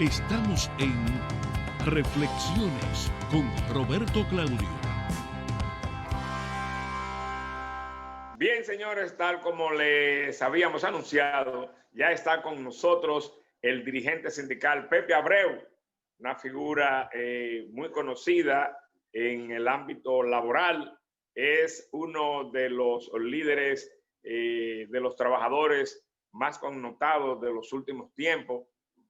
Estamos en Reflexiones con Roberto Claudio. Bien, señores, tal como les habíamos anunciado, ya está con nosotros el dirigente sindical Pepe Abreu, una figura muy conocida en el ámbito laboral. Es uno de los líderes de los trabajadores más connotados de los últimos tiempos.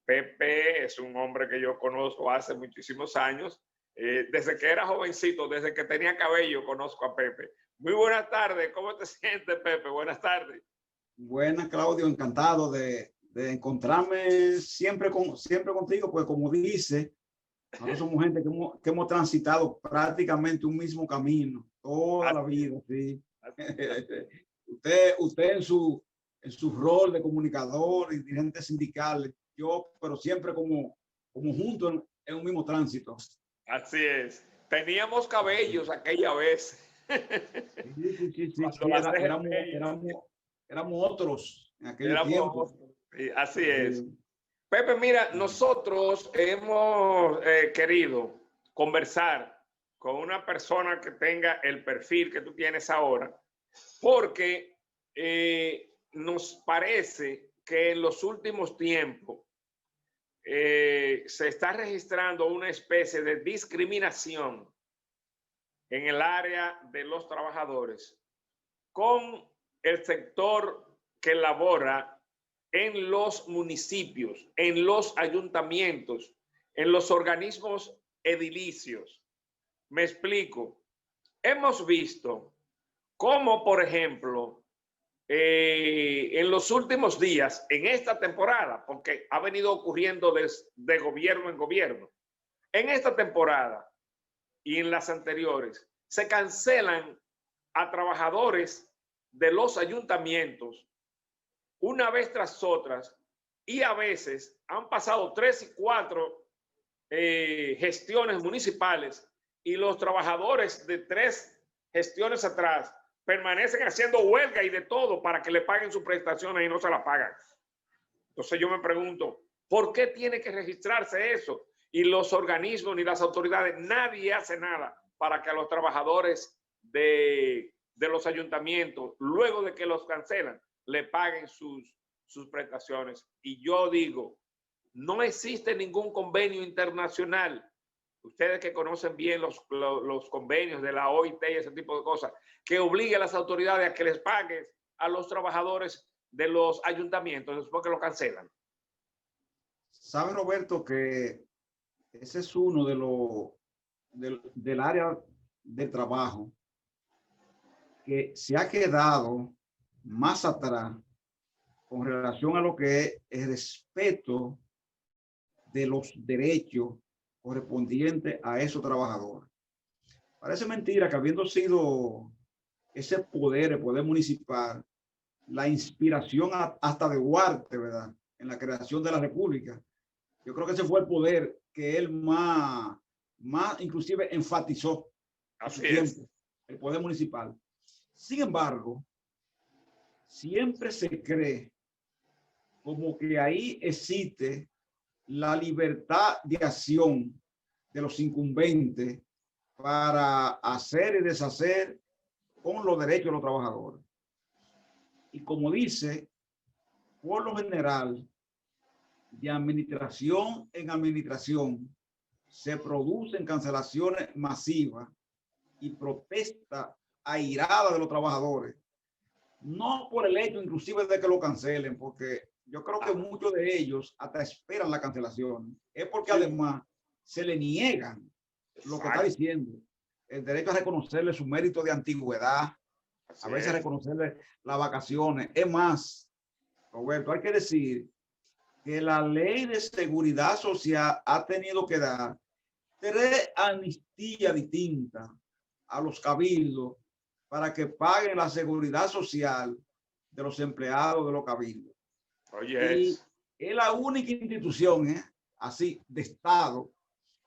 Pepe es un hombre que yo conozco hace muchísimos años. Desde que era jovencito, desde que tenía cabello, conozco a Pepe. Muy buenas tardes, ¿cómo te sientes, Pepe? Buenas tardes. Buenas, Claudio, encantado de encontrarme siempre contigo, pues como dice, nosotros somos gente que hemos transitado prácticamente un mismo camino toda la vida, ¿sí? Usted en su rol de comunicador y dirigente sindical, yo, pero siempre como juntos en un mismo tránsito. Así es. Teníamos cabellos aquella vez. Sí, éramos otros en aquel tiempo. Sí, así es. Pepe, mira, nosotros hemos querido conversar con una persona que tenga el perfil que tú tienes ahora, porque nos parece que en los últimos tiempos se está registrando una especie de discriminación en el área de los trabajadores con el sector que labora en los municipios, en los ayuntamientos, en los organismos edilicios. Me explico. Hemos visto cómo, por ejemplo, en los últimos días, en esta temporada, porque ha venido ocurriendo de gobierno en gobierno, en esta temporada y en las anteriores, se cancelan a trabajadores de los ayuntamientos una vez tras otras, y a veces han pasado 3 y 4 gestiones municipales y los trabajadores de 3 gestiones atrás permanecen haciendo huelga y de todo para que le paguen sus prestaciones y no se la pagan. Entonces yo me pregunto, ¿por qué tiene que registrarse eso? Y los organismos ni las autoridades, nadie hace nada para que a los trabajadores de los ayuntamientos, luego de que los cancelan, le paguen sus prestaciones. Y yo digo, no existe ningún convenio internacional. Ustedes que conocen bien los convenios de la OIT y ese tipo de cosas, que obligue a las autoridades a que les paguen a los trabajadores de los ayuntamientos después que lo cancelan. ¿Sabe, Roberto, que ese es uno del área de trabajo que se ha quedado más atrás con relación a lo que es el respeto de los derechos correspondientes a esos trabajadores? Parece mentira que habiendo sido ese poder, el poder municipal, la inspiración hasta de Duarte, ¿verdad?, en la creación de la República. Yo creo que ese fue el poder que él más inclusive enfatizó a su tiempo, el poder municipal. Sin embargo, siempre se cree como que ahí existe la libertad de acción de los incumbentes para hacer y deshacer con los derechos de los trabajadores. Y como dice, por lo general, de administración en administración, se producen cancelaciones masivas y protestas airadas de los trabajadores. No por el hecho inclusive de que lo cancelen, porque yo creo que muchos de ellos hasta esperan la cancelación. Es porque además se le niegan lo que está diciendo, el derecho a reconocerle su mérito de antigüedad, a veces reconocerle las vacaciones. Es más, Roberto, hay que decir que la ley de seguridad social ha tenido que dar 3 amnistías distintas a los cabildos para que paguen la seguridad social de los empleados de los cabildos. Y es la única institución así de Estado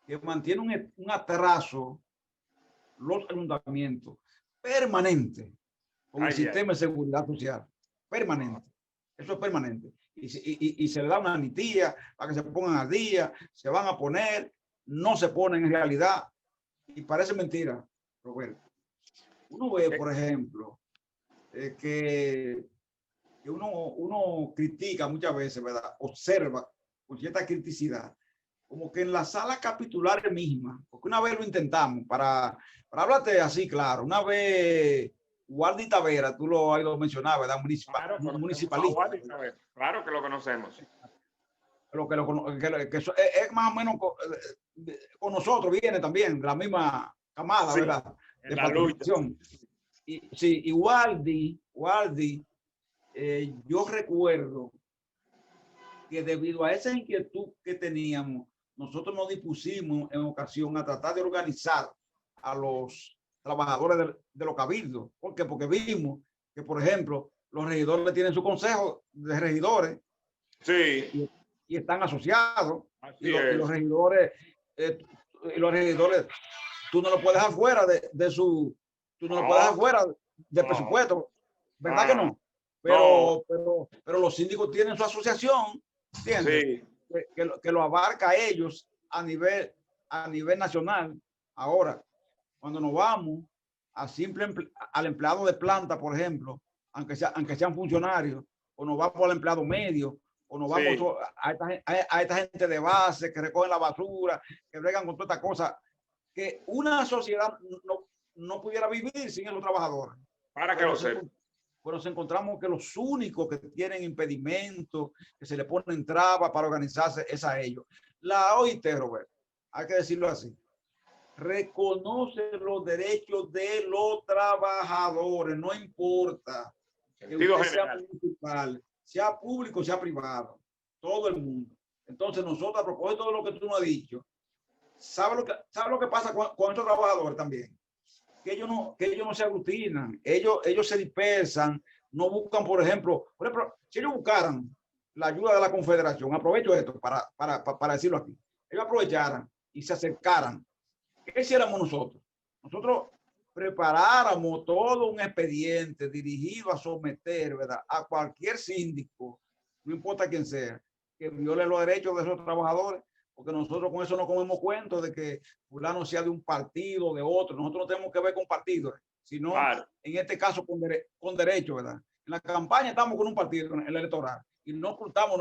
que mantiene un atraso los ayuntamientos permanente con el sistema de seguridad social permanente. Eso es permanente. y se le da una amnistía para que se pongan al día, se van a poner, no se ponen en realidad y parece mentira, Roberto. Uno ve, por ejemplo, que uno critica muchas veces, ¿verdad? Observa con cierta criticidad, como que en la sala capitular misma, porque una vez lo intentamos, para hablarte así, claro, una vez Waldi Tavera, tú lo has mencionado, ¿verdad? Municipalista. Claro que lo conocemos. Que es más o menos con nosotros, viene también de la misma camada, sí, ¿verdad? De participación. Y, sí, y Waldi, yo recuerdo que debido a esa inquietud que teníamos, nosotros nos dispusimos en ocasión a tratar de organizar a los trabajadores de los cabildos. ¿Por qué? Porque vimos que, por ejemplo, los regidores tienen su consejo de regidores. Sí. Y están asociados. Y los regidores, tú no lo puedes dejar fuera de su, tú no lo puedes dejar fuera del presupuesto. ¿Verdad que no? Pero los síndicos tienen su asociación, ¿entiendes? Sí. Que lo abarca a ellos a nivel nacional. Ahora, cuando nos vamos al empleado de planta, por ejemplo, aunque sean funcionarios, o nos vamos al empleado medio, o nos vamos a esta gente de base que recogen la basura, que bregan con toda esta cosa, que una sociedad no pudiera vivir sin esos trabajadores. Para que lo sepan. Pero nos encontramos que los únicos que tienen impedimentos, que se le ponen trabas para organizarse, es a ellos. La OIT, Roberto, hay que decirlo así, reconoce los derechos de los trabajadores, no importa que usted sea municipal, sea público, sea privado, todo el mundo. Entonces nosotros, a propósito de lo que tú nos has dicho, ¿sabes lo que pasa con estos trabajadores también? Que ellos no se aglutinan, ellos se dispersan, no buscan, por ejemplo, si ellos buscaran la ayuda de la Confederación, aprovecho esto para decirlo aquí, ellos aprovecharan y se acercaran, ¿qué hiciéramos nosotros? Nosotros preparáramos todo un expediente dirigido a someter, ¿verdad?, a cualquier síndico, no importa quién sea, que viole los derechos de esos trabajadores, porque nosotros con eso no comemos cuentos de que fulano sea de un partido o de otro. Nosotros no tenemos que ver con partidos, sino en este caso con derecho, ¿verdad? En la campaña estamos con un partido, en el electoral, y no ocultamos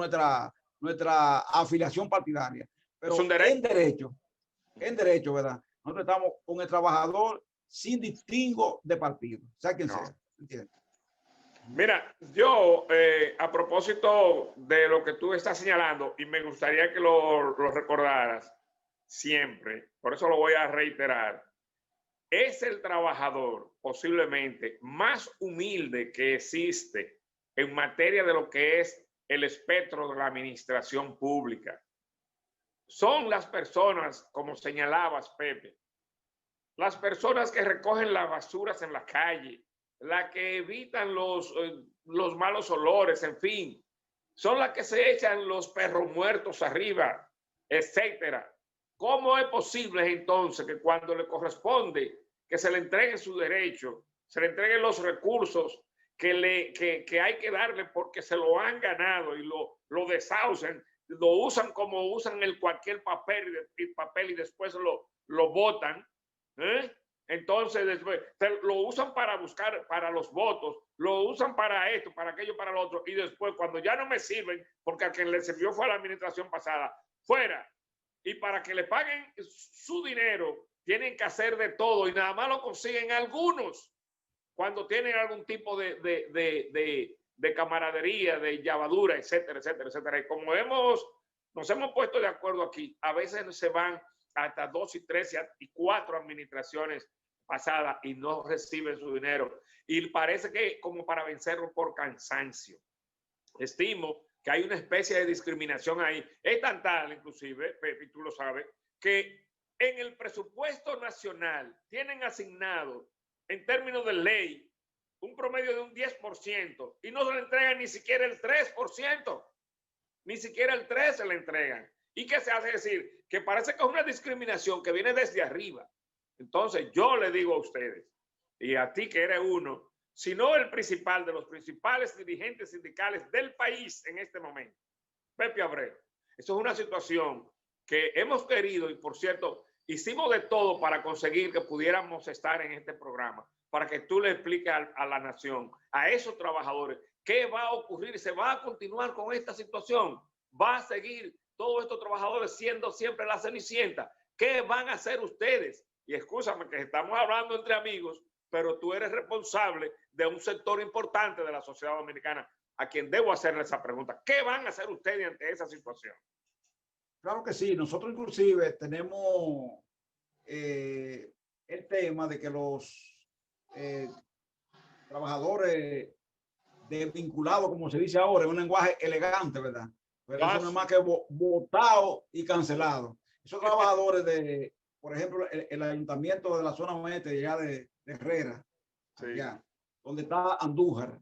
nuestra afiliación partidaria. Pero en derecho, ¿verdad? Nosotros estamos con el trabajador sin distingo de partido, sea quien sea. ¿Entiendes? Mira, yo a propósito de lo que tú estás señalando, y me gustaría que lo recordaras siempre, por eso lo voy a reiterar, es el trabajador posiblemente más humilde que existe en materia de lo que es el espectro de la administración pública. Son las personas, como señalabas, Pepe, las personas que recogen las basuras en la calle, las que evitan los malos olores, en fin, son las que se echan los perros muertos arriba, etcétera. ¿Cómo es posible entonces que cuando le corresponde que se le entreguen su derecho, se le entreguen los recursos que hay que darle porque se lo han ganado y lo desahucian, lo usan como usan cualquier papel y después lo botan? Entonces después lo usan para buscar para los votos, lo usan para esto, para aquello, para lo otro, y después cuando ya no me sirven, porque a quien le sirvió fue a la administración pasada, fuera. Y para que le paguen su dinero tienen que hacer de todo y nada más lo consiguen algunos cuando tienen algún tipo de camaradería, de llavadura, etcétera, etcétera, etcétera. Y como nos hemos puesto de acuerdo aquí, a veces se van hasta 2 y 3 y 4 administraciones pasadas y no reciben su dinero. Y parece que como para vencerlo por cansancio. Estimo que hay una especie de discriminación ahí. Es tan tal, inclusive, Pepe, tú lo sabes, que en el presupuesto nacional tienen asignado, en términos de ley, un promedio de un 10% y no se le entregan ni siquiera el 3%. Ni siquiera el 3% se le entregan. ¿Y qué se hace? Decir que parece que es una discriminación que viene desde arriba. Entonces yo le digo a ustedes y a ti que eres uno sino el principal de los principales dirigentes sindicales del país en este momento, Pepe Abreu. Eso es una situación que hemos querido y, por cierto, hicimos de todo para conseguir que pudiéramos estar en este programa, para que tú le expliques a la nación, a esos trabajadores, qué va a ocurrir. ¿Se va a continuar con esta situación? ¿Va a seguir todos estos trabajadores siendo siempre la cenicienta? ¿Qué van a hacer ustedes? Y escúchame que estamos hablando entre amigos, pero tú eres responsable de un sector importante de la sociedad dominicana a quien debo hacerle esa pregunta. ¿Qué van a hacer ustedes ante esa situación? Claro que sí. Nosotros inclusive tenemos el tema de que los trabajadores desvinculados, como se dice ahora, en un lenguaje elegante, ¿verdad? Pero eso no es más que votado y cancelado. Esos trabajadores de, por ejemplo, el ayuntamiento de la zona oeste, ya de Herrera, Sí. allá, donde está Andújar,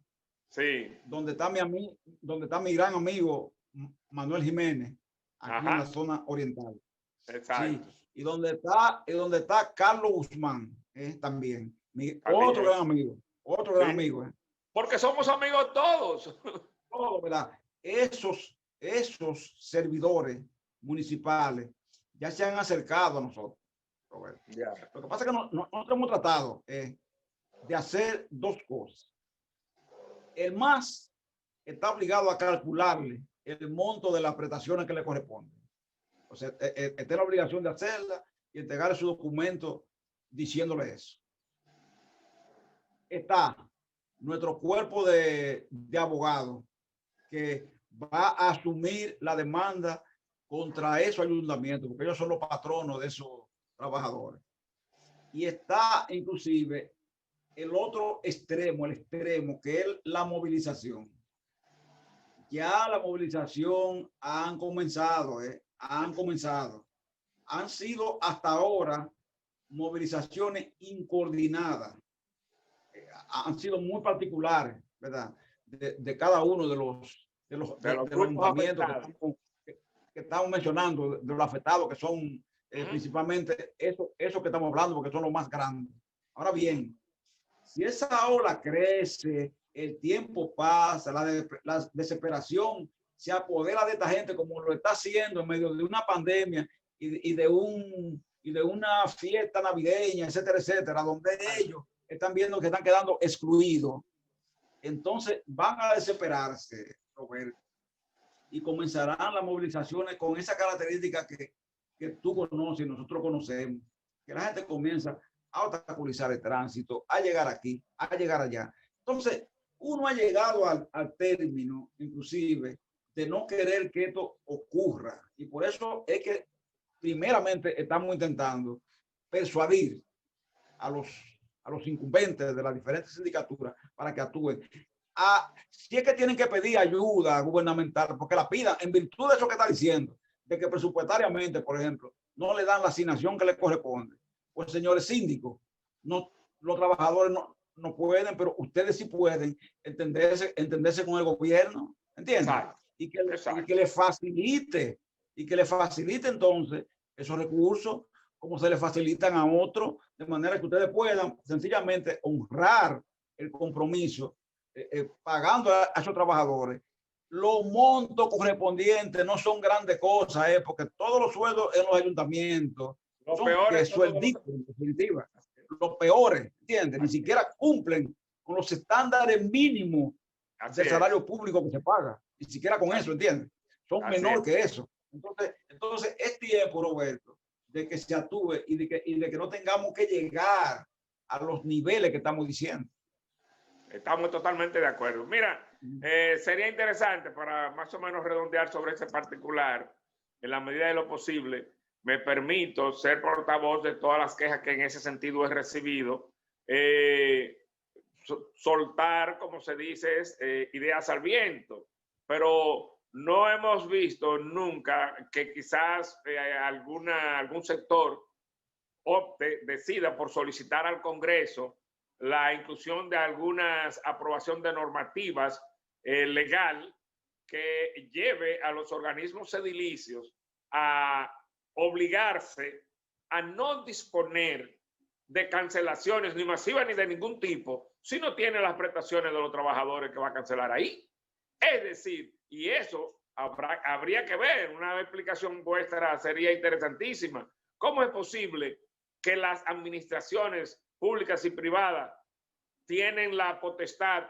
Sí. donde está mi gran amigo Manuel Jiménez, aquí en la zona oriental. Exacto. Sí. Y donde está Carlos Guzmán, también. Otro gran amigo. Porque somos amigos todos. Todo, ¿verdad? Esos servidores municipales ya se han acercado a nosotros, Roberto. Yeah. Lo que pasa es que nosotros hemos tratado de hacer dos cosas. El MAS está obligado a calcularle el monto de las prestaciones que le corresponden. O sea, está en la obligación de hacerla y entregar su documento diciéndole eso. Está nuestro cuerpo de abogados que va a asumir la demanda contra esos ayuntamientos, porque ellos son los patronos de esos trabajadores. Y está inclusive el otro extremo, el extremo que es la movilización. Ya la movilización han comenzado. Han sido hasta ahora movilizaciones incoordinadas. Han sido muy particulares, ¿verdad? De cada uno de los ayuntamientos que estamos mencionando, de los afectados, que son principalmente eso que estamos hablando, porque son los más grandes. Ahora bien, si esa ola crece, el tiempo pasa, la desesperación se apodera de esta gente como lo está haciendo en medio de una pandemia y de una fiesta navideña, etcétera, etcétera, donde ellos están viendo que están quedando excluidos. Entonces van a desesperarse, Roberto, y comenzarán las movilizaciones con esa característica que tú conoces y nosotros conocemos, que la gente comienza a obstaculizar el tránsito, a llegar aquí, a llegar allá. Entonces, uno ha llegado al término, inclusive, de no querer que esto ocurra. Y por eso es que, primeramente, estamos intentando persuadir a los incumbentes de las diferentes sindicaturas para que actúen. Si es que tienen que pedir ayuda gubernamental, porque la pidan en virtud de eso que está diciendo, de que presupuestariamente, por ejemplo, no le dan la asignación que le corresponde. Pues, señores síndicos, no, los trabajadores no pueden, pero ustedes sí pueden entenderse con el gobierno, ¿entienden? Y que le facilite entonces esos recursos, como se le facilitan a otros, de manera que ustedes puedan sencillamente honrar el compromiso, pagando a esos trabajadores. Los montos correspondientes no son grandes cosas, porque todos los sueldos en los ayuntamientos son peores, suelditos, en definitiva. Los peores, ¿entiendes? Ni siquiera cumplen con los estándares mínimos del salario público que se paga. Ni siquiera con eso, ¿entiendes? Son menor que eso. Entonces es tiempo, Roberto, de que se actúe y de que no tengamos que llegar a los niveles que estamos diciendo. Estamos totalmente de acuerdo. Mira, sería interesante para más o menos redondear sobre ese particular, en la medida de lo posible. Me permito ser portavoz de todas las quejas que en ese sentido he recibido. Soltar, como se dice, ideas al viento, pero no hemos visto nunca que quizás algún sector decida por solicitar al Congreso la inclusión de algunas aprobación de normativas legal que lleve a los organismos edilicios a obligarse a no disponer de cancelaciones ni masivas ni de ningún tipo si no tiene las prestaciones de los trabajadores que va a cancelar ahí. Es decir, y eso habría que ver, una explicación vuestra sería interesantísima. ¿Cómo es posible que las administraciones públicas y privadas tienen la potestad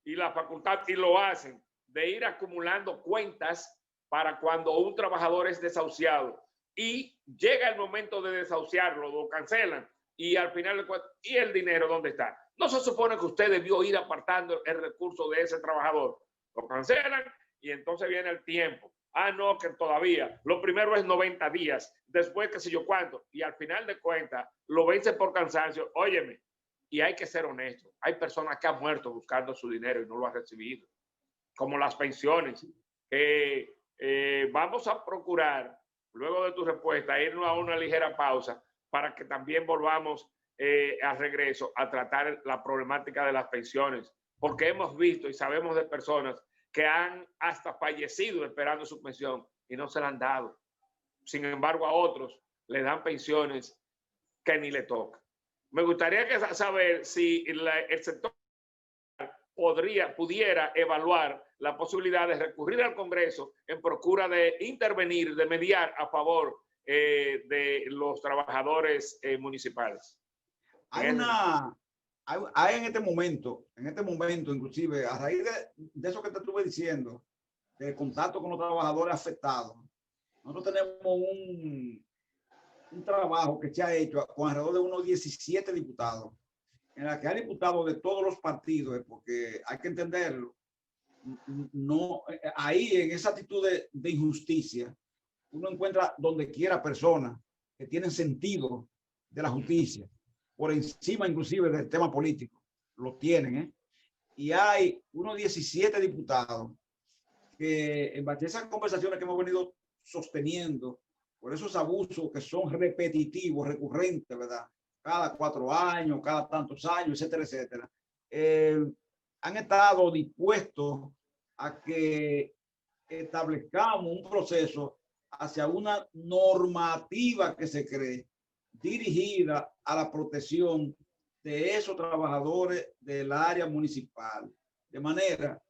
y la facultad, y lo hacen, de ir acumulando cuentas para cuando un trabajador es desahuciado y llega el momento de desahuciarlo, lo cancelan y al final, ¿y el dinero dónde está? No se supone que usted debió ir apartando el recurso de ese trabajador. Lo cancelan y entonces viene el tiempo. Ah, no, que todavía. Lo primero es 90 días, después qué sé yo cuánto. Y al final de cuentas, lo vence por cansancio. Óyeme, y hay que ser honesto. Hay personas que han muerto buscando su dinero y no lo han recibido. Como las pensiones. Vamos a procurar, luego de tu respuesta, irnos a una ligera pausa para que también volvamos al regreso a tratar la problemática de las pensiones. Porque hemos visto y sabemos de personas que han hasta fallecido esperando su pensión y no se la han dado. Sin embargo, a otros le dan pensiones que ni le tocan. Me gustaría saber si el sector pudiera evaluar la posibilidad de recurrir al Congreso en procura de intervenir, de mediar a favor de los trabajadores municipales. Hay en este momento, inclusive, a raíz de eso que te estuve diciendo, del contacto con los trabajadores afectados, nosotros tenemos un trabajo que se ha hecho con alrededor de unos 17 diputados, en la que hay diputados de todos los partidos, porque hay que entenderlo. No, ahí en esa actitud de injusticia, uno encuentra donde quiera personas que tienen sentido de la justicia, por encima inclusive del tema político, lo tienen, ¿eh? Y hay unos 17 diputados que en base a esas conversaciones que hemos venido sosteniendo, por esos abusos que son repetitivos, recurrentes, ¿verdad? Cada 4 años, cada tantos años, etcétera, etcétera, han estado dispuestos a que establezcamos un proceso hacia una normativa que se cree dirigida a la protección de esos trabajadores del área municipal, de manera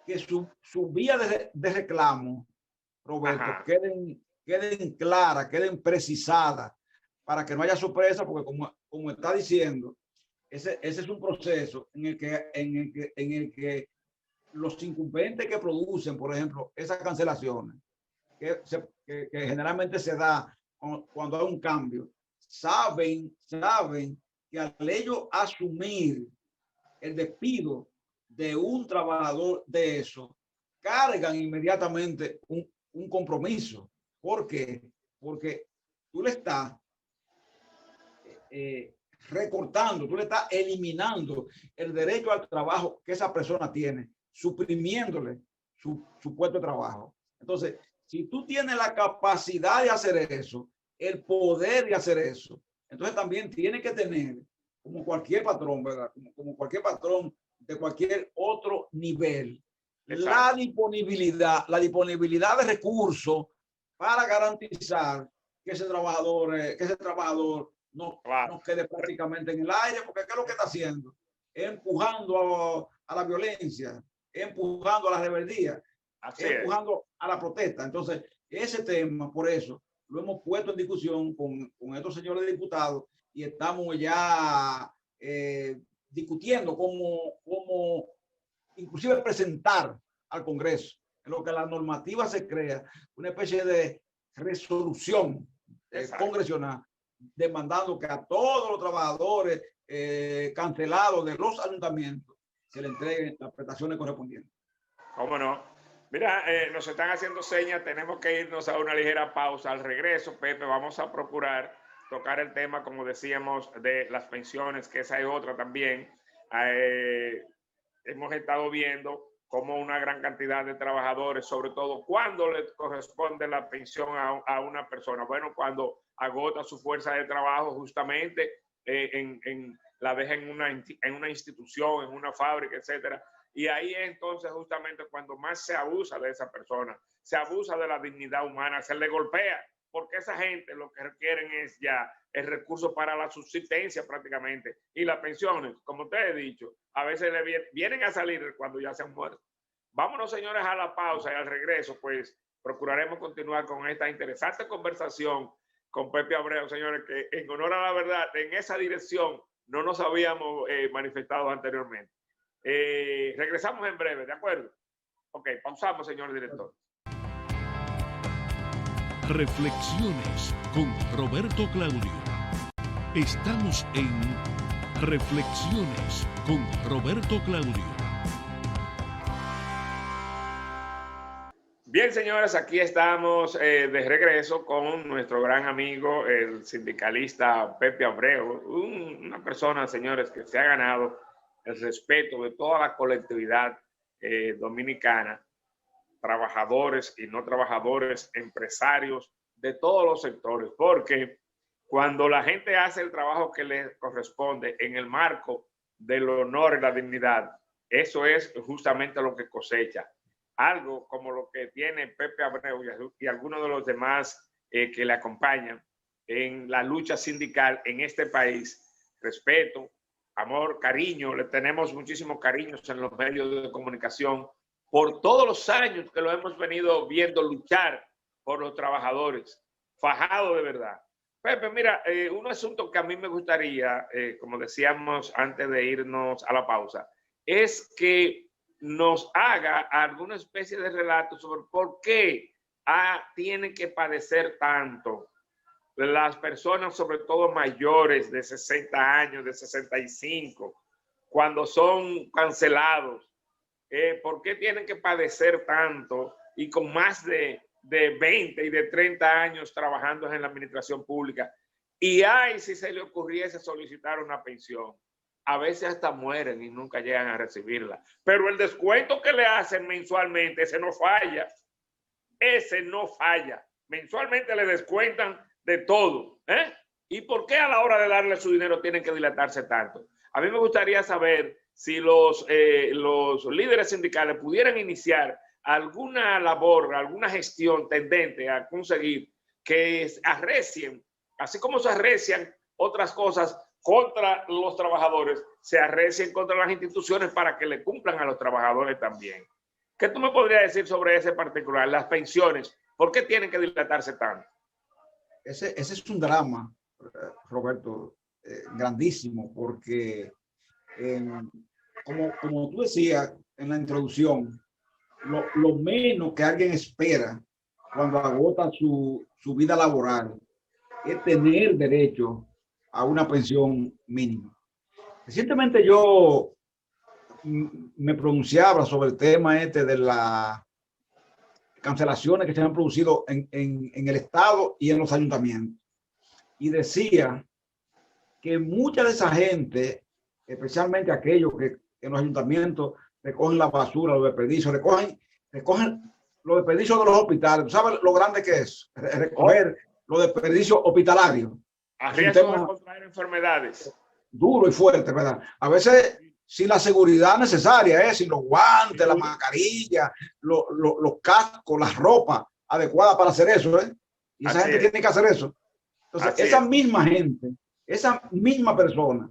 que su vía de reclamo, Roberto, queden claras, queden precisadas, para que no haya sorpresa, porque como está diciendo, ese es un proceso en el que los incumbentes que producen, por ejemplo, esas cancelaciones, que generalmente se da cuando hay un cambio, saben que al ellos asumir el despido de un trabajador de eso, cargan inmediatamente un compromiso. ¿Por qué? Porque tú le estás recortando, tú le estás eliminando el derecho al trabajo que esa persona tiene, suprimiéndole su puesto de trabajo. Entonces, si tú tienes la capacidad de hacer eso, el poder de hacer eso, entonces también tiene que tener, como cualquier patrón, ¿verdad? Como cualquier patrón de cualquier otro nivel, la disponibilidad de recursos para garantizar que ese trabajador no quede prácticamente en el aire, porque ¿qué es lo que está haciendo? Empujando a la violencia, empujando a la rebeldía, empujando a la protesta. Entonces, ese tema, por eso, lo hemos puesto en discusión con estos señores diputados y estamos ya discutiendo cómo inclusive presentar al Congreso, en lo que la normativa se crea, una especie de resolución congresional, demandando que a todos los trabajadores cancelados de los ayuntamientos se le entreguen las prestaciones correspondientes. ¿Cómo no? Mira, nos están haciendo señas, tenemos que irnos a una ligera pausa. Al regreso, Pepe, vamos a procurar tocar el tema, como decíamos, de las pensiones, que esa es otra también. Hemos estado viendo cómo una gran cantidad de trabajadores, sobre todo cuando le corresponde la pensión a una persona, bueno, cuando agota su fuerza de trabajo, justamente la deja en una institución, en una fábrica, etcétera. Y ahí es entonces justamente cuando más se abusa de esa persona, se abusa de la dignidad humana, se le golpea, porque esa gente lo que requieren es ya el recurso para la subsistencia prácticamente y las pensiones, como ustedes he dicho, a veces vienen a salir cuando ya se han muerto. Vámonos, señores, a la pausa y al regreso, pues procuraremos continuar con esta interesante conversación con Pepe Abreu, señores, que en honor a la verdad, en esa dirección no nos habíamos manifestado anteriormente. Regresamos en breve, ¿de acuerdo? Ok, pausamos, señor director. Reflexiones con Roberto Claudio. Estamos en Reflexiones con Roberto Claudio. Bien, señores, aquí estamos de regreso con nuestro gran amigo, el sindicalista Pepe Abreu, una persona, señores, que se ha ganado el respeto de toda la colectividad dominicana, trabajadores y no trabajadores, empresarios de todos los sectores, porque cuando la gente hace el trabajo que le corresponde en el marco del honor y la dignidad, eso es justamente lo que cosecha. Algo como lo que tiene Pepe Abreu y algunos de los demás que le acompañan en la lucha sindical en este país. Respeto, amor, cariño, le tenemos muchísimos cariños en los medios de comunicación por todos los años que lo hemos venido viendo luchar por los trabajadores, fajado de verdad. Pepe, mira, un asunto que a mí me gustaría, como decíamos antes de irnos a la pausa, es que nos haga alguna especie de relato sobre por qué tienen que padecer tanto las personas, sobre todo mayores de 60 años, de 65, cuando son cancelados. ¿Por qué tienen que padecer tanto y con más de 20 y de 30 años trabajando en la administración pública? Y si se le ocurriese solicitar una pensión, a veces hasta mueren y nunca llegan a recibirla. Pero el descuento que le hacen mensualmente, ese no falla. Ese no falla. Mensualmente le descuentan de todo. ¿Y por qué a la hora de darle su dinero tienen que dilatarse tanto? A mí me gustaría saber si los líderes sindicales pudieran iniciar alguna labor, alguna gestión tendente a conseguir que arrecien, así como se arrecian otras cosas contra los trabajadores, se arrecien contra las instituciones para que le cumplan a los trabajadores también. ¿Qué tú me podrías decir sobre ese particular, las pensiones? ¿Por qué tienen que dilatarse tanto? Ese es un drama, Roberto, grandísimo, porque como tú decías en la introducción, lo menos que alguien espera cuando agota su vida laboral es tener derecho a una pensión mínima. Recientemente yo me pronunciaba sobre el tema de las cancelaciones que se han producido en el Estado y en los ayuntamientos. Y decía que mucha de esa gente, especialmente aquellos que en los ayuntamientos recogen la basura, los desperdicios, recogen los desperdicios de los hospitales. ¿Sabes lo grande que es recoger los desperdicios hospitalarios? A riesgo de contraer enfermedades. Duro y fuerte, ¿verdad? A veces sin la seguridad necesaria, sin los guantes, la mascarilla, los cascos, las ropas adecuadas para hacer eso, Y esa gente tiene que hacer eso. Entonces, esa misma gente, esa misma persona,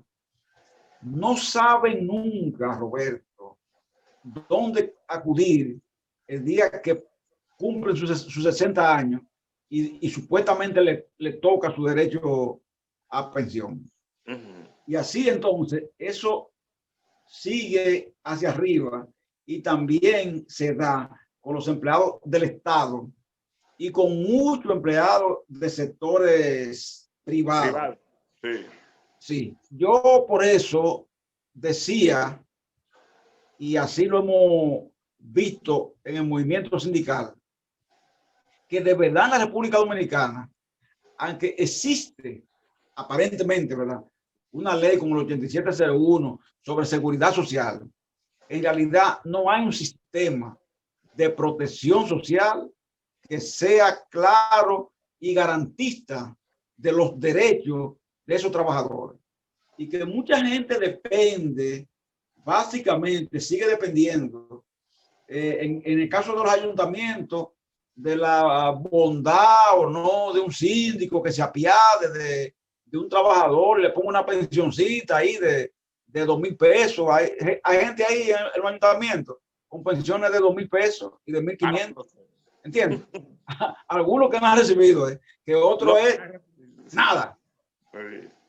no sabe nunca, Roberto, dónde acudir el día que cumplen sus 60 años y supuestamente le toca su derecho a pensión. Y así entonces eso sigue hacia arriba y también se da con los empleados del Estado y con muchos empleados de sectores privados. Sí. Sí, yo por eso decía, y así lo hemos visto en el movimiento sindical, que de verdad en la República Dominicana, aunque existe aparentemente, ¿verdad?, una ley como el 8701 sobre seguridad social, en realidad no hay un sistema de protección social que sea claro y garantista de los derechos de esos trabajadores. Y que mucha gente depende, básicamente sigue dependiendo, en el caso de los ayuntamientos, de la bondad o no de un síndico que se apiade de un trabajador, le ponga una pensioncita ahí de 2,000 pesos. Hay gente ahí en el ayuntamiento con pensiones de 2,000 pesos y de 1,500. ¿Entiendes? Algunos que no han recibido, que otro es nada.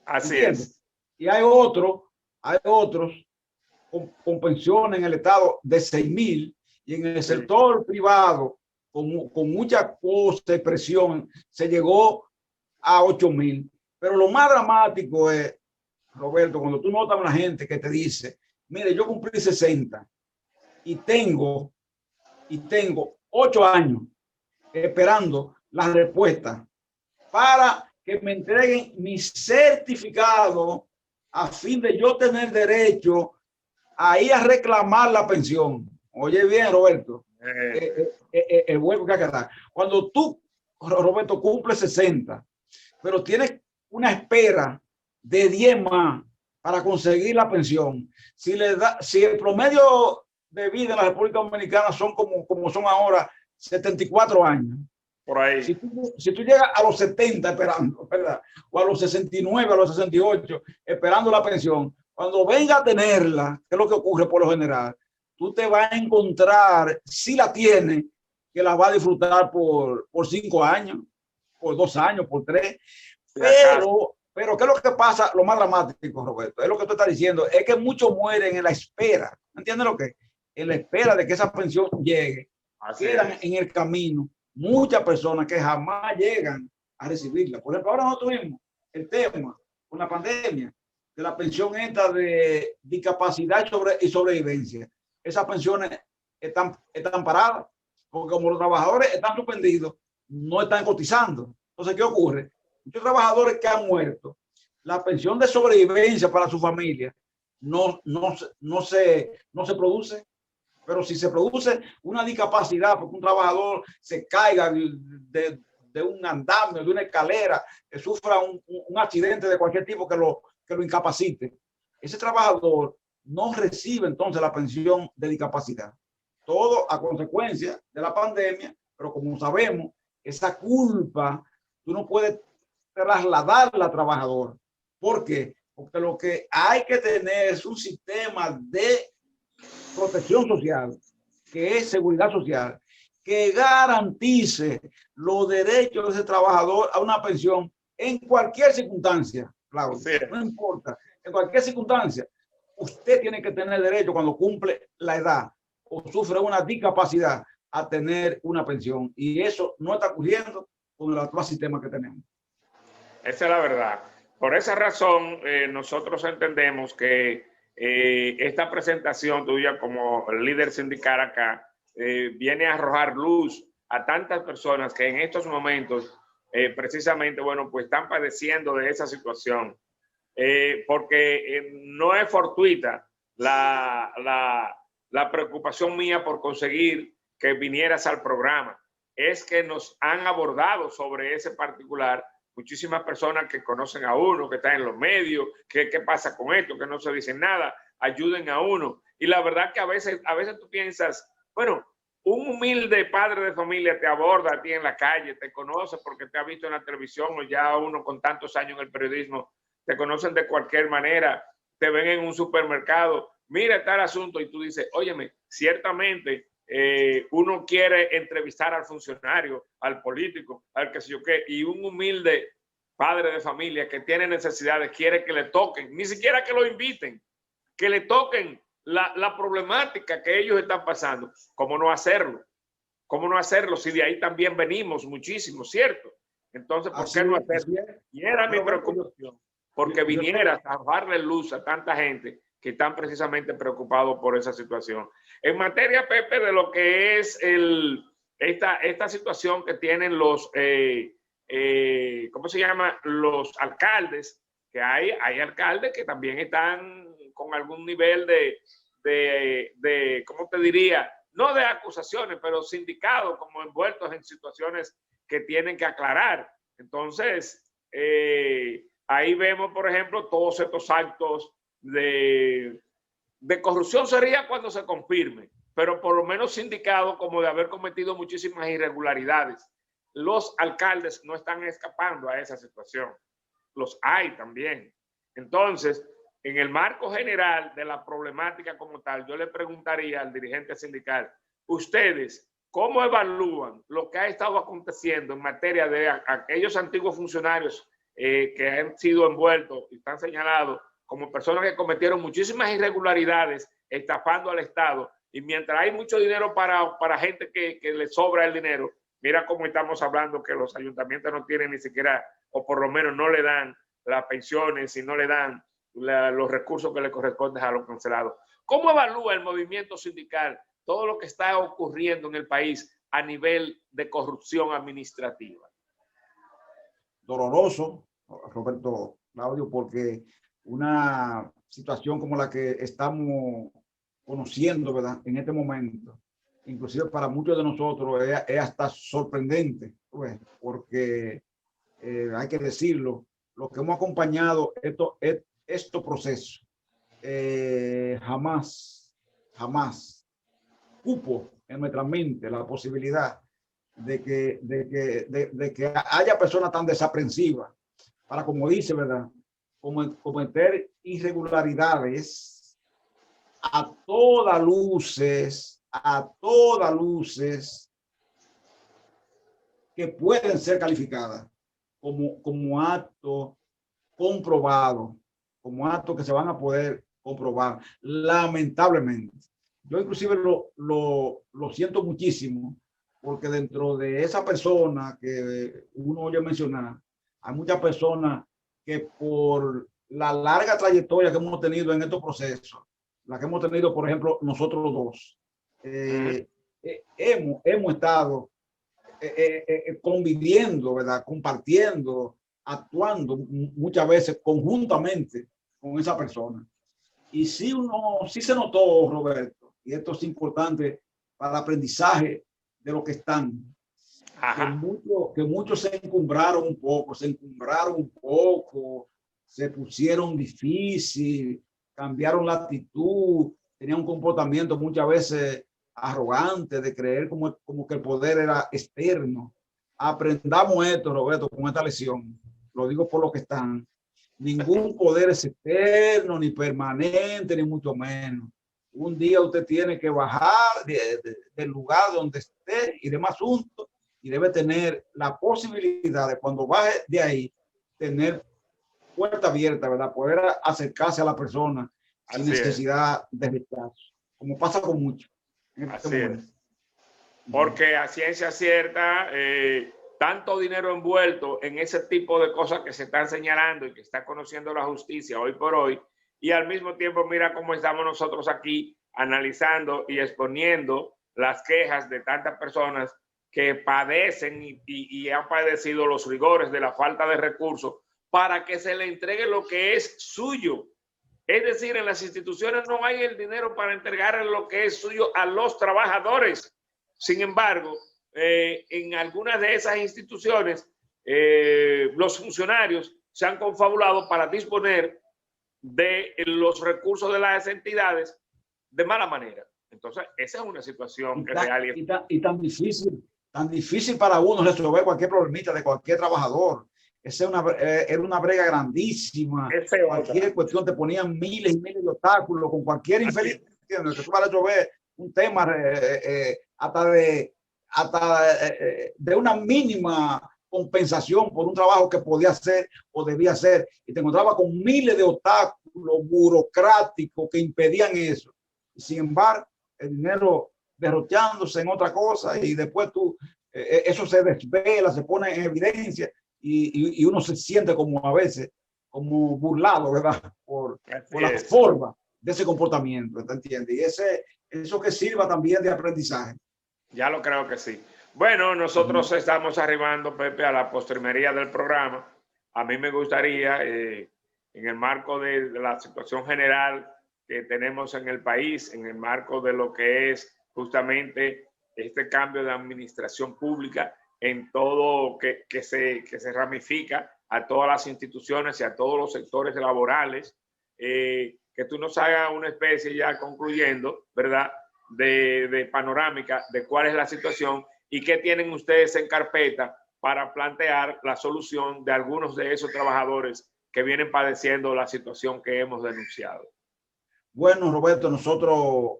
Así ¿Entiendes? es. Y hay otros con pensiones en el Estado de 6,000 y en el sector privado con mucha costa y presión se llegó a 8,000. Pero lo más dramático es, Roberto, cuando tú notas a una gente que te dice, mire, yo cumplí 60 y tengo 8 años esperando la respuesta para que me entreguen mi certificado a fin de yo tener derecho a ir a reclamar la pensión. Oye bien, Roberto, el hueco que hay que dar. Cuando tú, Roberto, cumples 60, pero tienes una espera de 10 más para conseguir la pensión, si el promedio de vida en la República Dominicana son como son ahora 74 años. Por ahí. Si tú llegas a los 70 esperando, ¿verdad? O a los 69, a los 68, esperando la pensión, cuando venga a tenerla, que es lo que ocurre por lo general, tú te vas a encontrar, si la tienes, que la vas a disfrutar por 5 años, por 2 años, por 3. Pero ¿qué es lo que pasa? Lo más dramático, Roberto, es lo que tú estás diciendo, es que muchos mueren en la espera. ¿Entiendes lo que? En la espera de que esa pensión llegue. Quedan en el camino muchas personas que jamás llegan a recibirla. Por ejemplo, ahora nosotros tuvimos el tema con la pandemia de la pensión esta de discapacidad y sobrevivencia. Esas pensiones están paradas porque como los trabajadores están suspendidos, no están cotizando. Entonces, ¿qué ocurre? Muchos trabajadores que han muerto, la pensión de sobrevivencia para su familia no se produce. Pero si se produce una discapacidad porque un trabajador se caiga de un andamio, de una escalera, que sufra un accidente de cualquier tipo que lo incapacite, ese trabajador no recibe entonces la pensión de discapacidad. Todo a consecuencia de la pandemia, pero como sabemos, esa culpa tú no puedes trasladarla al trabajador. ¿Por qué? Porque lo que hay que tener es un sistema de protección social, que es seguridad social, que garantice los derechos de ese trabajador a una pensión en cualquier circunstancia, Claudio. Sí. No importa, en cualquier circunstancia, usted tiene que tener derecho cuando cumple la edad o sufre una discapacidad a tener una pensión. Y eso no está ocurriendo con el actual sistema que tenemos. Esa es la verdad. Por esa razón, nosotros entendemos que esta presentación tuya como líder sindical acá viene a arrojar luz a tantas personas que en estos momentos precisamente, bueno, pues están padeciendo de esa situación. Porque no es fortuita la preocupación mía por conseguir que vinieras al programa. Es que nos han abordado sobre ese particular muchísimas personas que conocen a uno, que están en los medios, que qué pasa con esto, que no se dicen nada, ayuden a uno. Y la verdad que a veces tú piensas, bueno, un humilde padre de familia te aborda a ti en la calle, te conoce porque te ha visto en la televisión o ya uno con tantos años en el periodismo, te conocen de cualquier manera, te ven en un supermercado, mira tal asunto y tú dices, óyeme, ciertamente uno quiere entrevistar al funcionario, al político, al que sé yo qué, y un humilde padre de familia que tiene necesidades quiere que le toquen, ni siquiera que lo inviten, que le toquen la problemática que ellos están pasando. ¿Cómo no hacerlo? ¿Cómo no hacerlo si de ahí también venimos muchísimo, cierto? Entonces, ¿por qué no hacerlo? Y era mi preocupación, porque vinieras a darle luz a tanta gente que están precisamente preocupados por esa situación. En materia, Pepe, de lo que es esta situación que tienen los, ¿cómo se llama? Los alcaldes, que hay alcaldes que también están con algún nivel de ¿cómo te diría? No de acusaciones, pero sindicados como envueltos en situaciones que tienen que aclarar. Entonces, ahí vemos, por ejemplo, todos estos actos de corrupción sería cuando se confirme, pero por lo menos sindicado como de haber cometido muchísimas irregularidades. Los alcaldes no están escapando a esa situación. Los hay también. Entonces, en el marco general de la problemática como tal, yo le preguntaría al dirigente sindical, ustedes, ¿cómo evalúan lo que ha estado aconteciendo en materia de aquellos antiguos funcionarios que han sido envueltos y están señalados como personas que cometieron muchísimas irregularidades estafando al Estado? Y mientras hay mucho dinero para gente que le sobra el dinero, mira cómo estamos hablando que los ayuntamientos no tienen ni siquiera, o por lo menos no le dan las pensiones y no le dan los recursos que le corresponden a los cancelados. ¿Cómo evalúa el movimiento sindical todo lo que está ocurriendo en el país a nivel de corrupción administrativa? Doloroso, Roberto Claudio, porque una situación como la que estamos conociendo, ¿verdad?, en este momento, inclusive para muchos de nosotros es hasta sorprendente, pues, porque hay que decirlo, lo que hemos acompañado estos procesos, jamás cupo en nuestra mente la posibilidad de que haya personas tan desaprensivas para, como dice, ¿verdad?, cometer irregularidades a todas luces, que pueden ser calificadas como acto comprobado, como actos que se van a poder comprobar, lamentablemente. Yo inclusive lo siento muchísimo, porque dentro de esa persona que uno oye mencionar, hay muchas personas que por la larga trayectoria que hemos tenido en estos procesos, la que hemos tenido, por ejemplo, nosotros dos, hemos estado conviviendo, ¿verdad?, compartiendo, actuando muchas veces conjuntamente con esa persona. Y sí se notó, Roberto, y esto es importante para el aprendizaje de los que están, que muchos se encumbraron un poco, se pusieron difícil, cambiaron la actitud, tenían un comportamiento muchas veces arrogante, de creer como que el poder era externo. Aprendamos esto, Roberto, con esta lección. Lo digo por lo que están. Ningún poder es eterno, ni permanente, ni mucho menos. Un día usted tiene que bajar del lugar donde esté y demás asuntos, y debe tener la posibilidad de, cuando baje de ahí, tener puerta abierta, ¿verdad?, poder acercarse a la persona sin necesidad de rechazo, como pasa con muchos. Así es. Porque a ciencia cierta, tanto dinero envuelto en ese tipo de cosas que se están señalando y que está conociendo la justicia hoy por hoy, y al mismo tiempo mira cómo estamos nosotros aquí analizando y exponiendo las quejas de tantas personas que padecen y han padecido los rigores de la falta de recursos para que se le entregue lo que es suyo. Es decir, en las instituciones no hay el dinero para entregar lo que es suyo a los trabajadores. Sin embargo, en algunas de esas instituciones, los funcionarios se han confabulado para disponer de los recursos de las entidades de mala manera. Entonces, esa es una situación que real. Y tan difícil para uno resolver cualquier problemita de cualquier trabajador. Esa era una brega grandísima. Cualquier cuestión te ponían miles y miles de obstáculos con cualquier infeliz. Que tú vas a resolver un tema hasta de una mínima compensación por un trabajo que podía hacer o debía hacer, y te encontraba con miles de obstáculos burocráticos que impedían eso. Sin embargo, el dinero derrochándose en otra cosa, y después eso se desvela, se pone en evidencia, y uno se siente como a veces como burlado, ¿verdad?, por la forma de ese comportamiento, ¿te entiendes? Y eso que sirva también de aprendizaje. Ya lo creo que sí. Bueno, nosotros estamos arribando, Pepe, a la postrimería del programa. A mí me gustaría, en el marco de la situación general que tenemos en el país, en el marco de lo que es justamente este cambio de administración pública en todo que se ramifica a todas las instituciones y a todos los sectores laborales, que tú nos hagas una especie, ya concluyendo, ¿verdad?, de panorámica de cuál es la situación y qué tienen ustedes en carpeta para plantear la solución de algunos de esos trabajadores que vienen padeciendo la situación que hemos denunciado. Bueno, Roberto, nosotros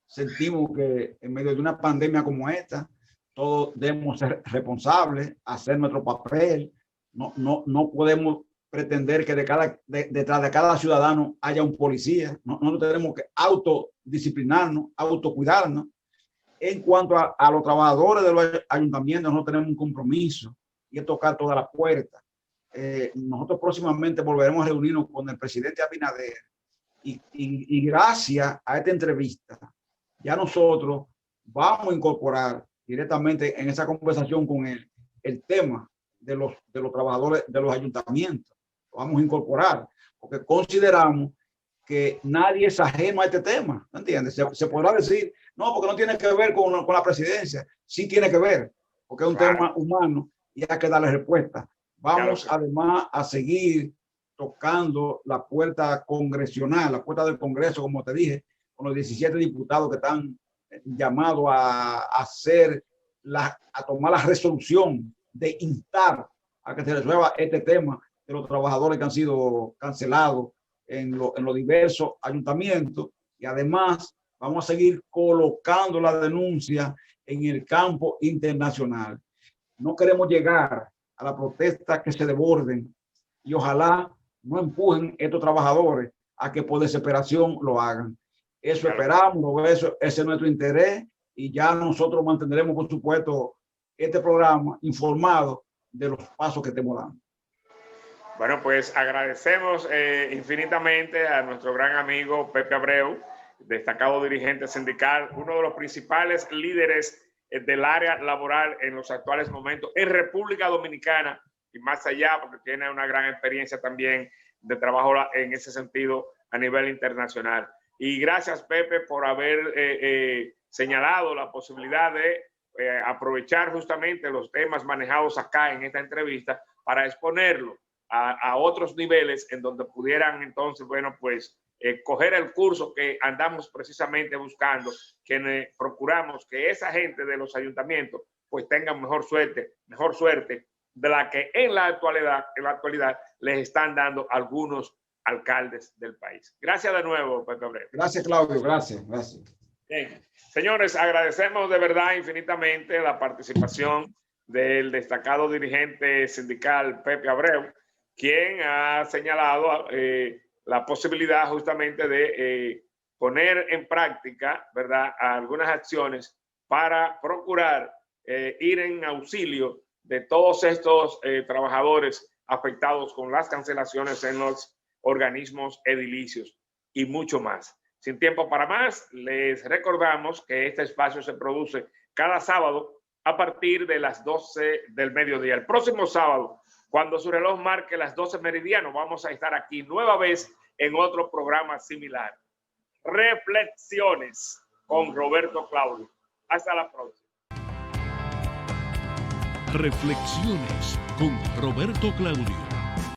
sentimos que en medio de una pandemia como esta, todos debemos ser responsables, hacer nuestro papel. No podemos pretender que detrás de cada ciudadano haya un policía. No tenemos que autodisciplinarnos, autocuidarnos. En cuanto a los trabajadores de los ayuntamientos, no tenemos un compromiso y es tocar todas las puertas. Nosotros próximamente volveremos a reunirnos con el presidente Abinader y gracias a esta entrevista, ya nosotros vamos a incorporar directamente en esa conversación con él el tema de los trabajadores de los ayuntamientos. Lo vamos a incorporar porque consideramos que nadie es ajeno a este tema, ¿entiendes? Se podrá decir, no, porque no tiene que ver con la presidencia. Sí tiene que ver, porque es un tema humano y hay que darle respuesta. Vamos además a seguir tocando la puerta congresional, la puerta del Congreso, como te dije, con los 17 diputados que están llamados a tomar la resolución de instar a que se resuelva este tema de los trabajadores que han sido cancelados en los diversos ayuntamientos, y además vamos a seguir colocando la denuncia en el campo internacional. No queremos llegar a la protesta que se desborden y ojalá no empujen estos trabajadores a que por desesperación lo hagan. Eso esperamos, ese es nuestro interés y ya nosotros mantendremos, por supuesto, este programa informado de los pasos que estemos dando. Bueno, pues agradecemos infinitamente a nuestro gran amigo Pepe Abreu, destacado dirigente sindical, uno de los principales líderes del área laboral en los actuales momentos en República Dominicana y más allá, porque tiene una gran experiencia también de trabajo en ese sentido a nivel internacional. Y gracias, Pepe, por haber señalado la posibilidad de aprovechar justamente los temas manejados acá en esta entrevista para exponerlo a otros niveles en donde pudieran entonces, bueno, pues coger el curso que andamos precisamente buscando, que procuramos que esa gente de los ayuntamientos pues tengan mejor suerte de la que en la actualidad les están dando algunos alcaldes del país. Gracias de nuevo, Pepe Abreu. Gracias, Claudio. Gracias. Bien. Señores, agradecemos de verdad infinitamente la participación del destacado dirigente sindical Pepe Abreu, quien ha señalado la posibilidad justamente de poner en práctica, ¿verdad?, algunas acciones para procurar ir en auxilio de todos estos trabajadores afectados con las cancelaciones en los organismos edilicios y mucho más. Sin tiempo para más, les recordamos que este espacio se produce cada sábado a partir de las 12 del mediodía. El próximo sábado, cuando su reloj marque las 12 meridiano, vamos a estar aquí nueva vez en otro programa similar. Reflexiones con Roberto Claudio. Hasta la próxima. Reflexiones con Roberto Claudio.